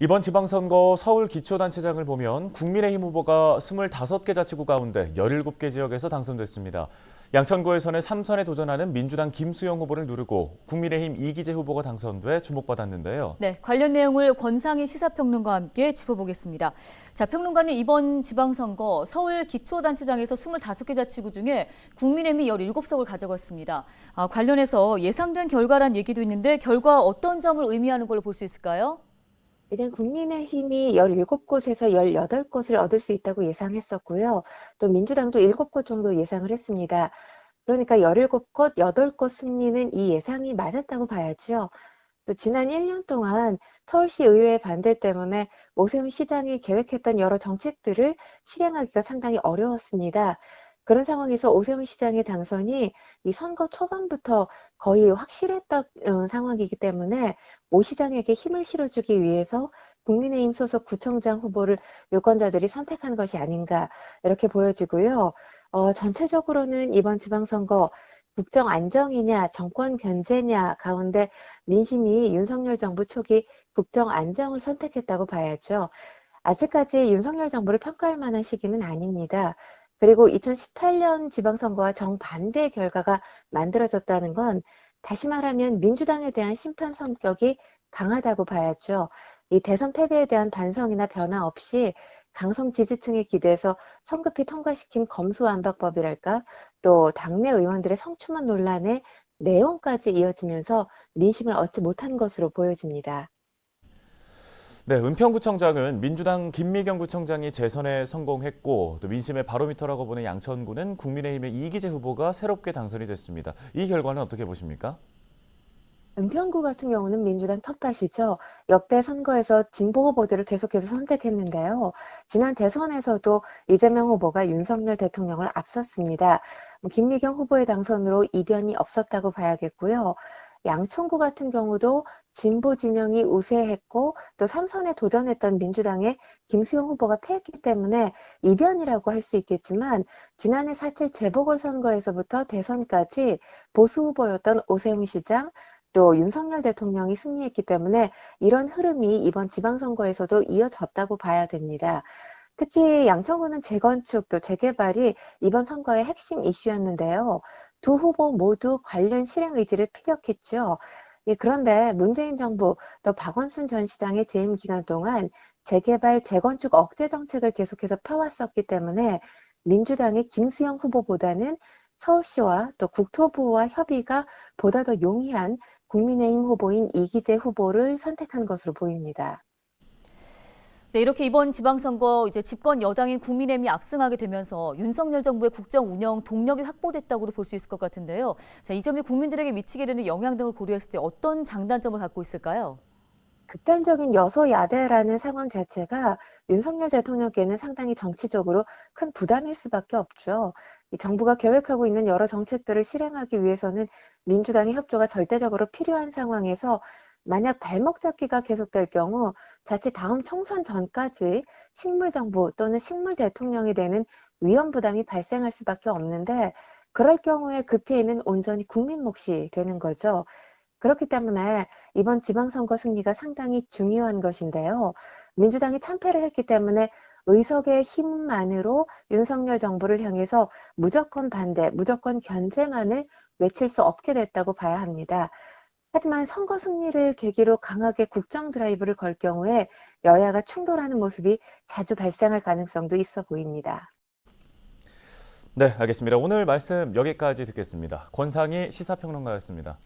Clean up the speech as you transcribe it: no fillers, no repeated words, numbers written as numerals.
이번 지방선거 서울 기초단체장을 보면 국민의힘 후보가 25개 자치구 가운데 17개 지역에서 당선됐습니다. 양천구에서는 3선에 도전하는 민주당 김수영 후보를 누르고 국민의힘 이기재 후보가 당선돼 주목받았는데요. 네, 관련 내용을 권상희 시사평론가와 함께 짚어보겠습니다. 자, 평론가는 이번 지방선거 서울 기초단체장에서 25개 자치구 중에 국민의힘이 17석을 가져갔습니다. 관련해서 예상된 결과란 얘기도 있는데 결과 어떤 점을 의미하는 걸로 볼 수 있을까요? 일단 국민의힘이 17곳에서 18곳을 얻을 수 있다고 예상했었고요. 또 민주당도 7곳 정도 예상을 했습니다. 그러니까 17곳, 8곳 승리는 이 예상이 맞았다고 봐야죠. 또 지난 1년 동안 서울시 의회의 반대 때문에 오세훈 시장이 계획했던 여러 정책들을 실행하기가 상당히 어려웠습니다. 그런 상황에서 오세훈 시장의 당선이 이 선거 초반부터 거의 확실했던 상황이기 때문에 오 시장에게 힘을 실어주기 위해서 국민의힘 소속 구청장 후보를 유권자들이 선택한 것이 아닌가 이렇게 보여지고요. 전체적으로는 이번 지방선거 국정 안정이냐 정권 견제냐 가운데 민심이 윤석열 정부 초기 국정 안정을 선택했다고 봐야죠. 아직까지 윤석열 정부를 평가할 만한 시기는 아닙니다. 그리고 2018년 지방선거와 정반대 결과가 만들어졌다는 건 다시 말하면 민주당에 대한 심판 성격이 강하다고 봐야죠. 이 대선 패배에 대한 반성이나 변화 없이 강성 지지층에 기대서 성급히 통과시킨 검수완박법이랄까, 또 당내 의원들의 성추문 논란의 내용까지 이어지면서 민심을 얻지 못한 것으로 보여집니다. 네, 은평구청장은 민주당 김미경 구청장이 재선에 성공했고 또 민심의 바로미터라고 보는 양천구는 국민의힘의 이기재 후보가 새롭게 당선이 됐습니다. 이 결과는 어떻게 보십니까? 은평구 같은 경우는 민주당 텃밭이죠. 역대 선거에서 진보 후보들을 계속해서 선택했는데요. 지난 대선에서도 이재명 후보가 윤석열 대통령을 앞섰습니다. 김미경 후보의 당선으로 이변이 없었다고 봐야겠고요. 양천구 같은 경우도 진보 진영이 우세했고 또 3선에 도전했던 민주당의 김수영 후보가 패했기 때문에 이변이라고 할 수 있겠지만 지난해 4.7 재보궐선거에서부터 대선까지 보수 후보였던 오세훈 시장 또 윤석열 대통령이 승리했기 때문에 이런 흐름이 이번 지방선거에서도 이어졌다고 봐야 됩니다. 특히 양천구는 재건축 또 재개발이 이번 선거의 핵심 이슈였는데요. 두 후보 모두 관련 실행 의지를 피력했죠. 예, 그런데 문재인 정부 또 박원순 전 시장의 재임 기간 동안 재개발, 재건축 억제 정책을 계속해서 펴왔었기 때문에 민주당의 김수영 후보보다는 서울시와 또 국토부와 협의가 보다 더 용이한 국민의힘 후보인 이기재 후보를 선택한 것으로 보입니다. 네, 이렇게 이번 지방선거 이제 집권 여당인 국민의힘이 압승하게 되면서 윤석열 정부의 국정 운영 동력이 확보됐다고도 볼 수 있을 것 같은데요. 자, 이 점이 국민들에게 미치게 되는 영향 등을 고려했을 때 어떤 장단점을 갖고 있을까요? 극단적인 여소야대라는 상황 자체가 윤석열 대통령께는 상당히 정치적으로 큰 부담일 수밖에 없죠. 이 정부가 계획하고 있는 여러 정책들을 실행하기 위해서는 민주당의 협조가 절대적으로 필요한 상황에서 만약 발목 잡기가 계속될 경우 자칫 다음 총선 전까지 식물정부 또는 식물대통령이 되는 위험 부담이 발생할 수밖에 없는데 그럴 경우에 그 피해는 온전히 국민 몫이 되는 거죠. 그렇기 때문에 이번 지방선거 승리가 상당히 중요한 것인데요. 민주당이 참패를 했기 때문에 의석의 힘만으로 윤석열 정부를 향해서 무조건 반대, 무조건 견제만을 외칠 수 없게 됐다고 봐야 합니다. 하지만 선거 승리를 계기로 강하게 국정 드라이브를 걸 경우에 여야가 충돌하는 모습이 자주 발생할 가능성도 있어 보입니다. 네, 알겠습니다. 오늘 말씀 여기까지 듣겠습니다. 권상희 시사평론가였습니다.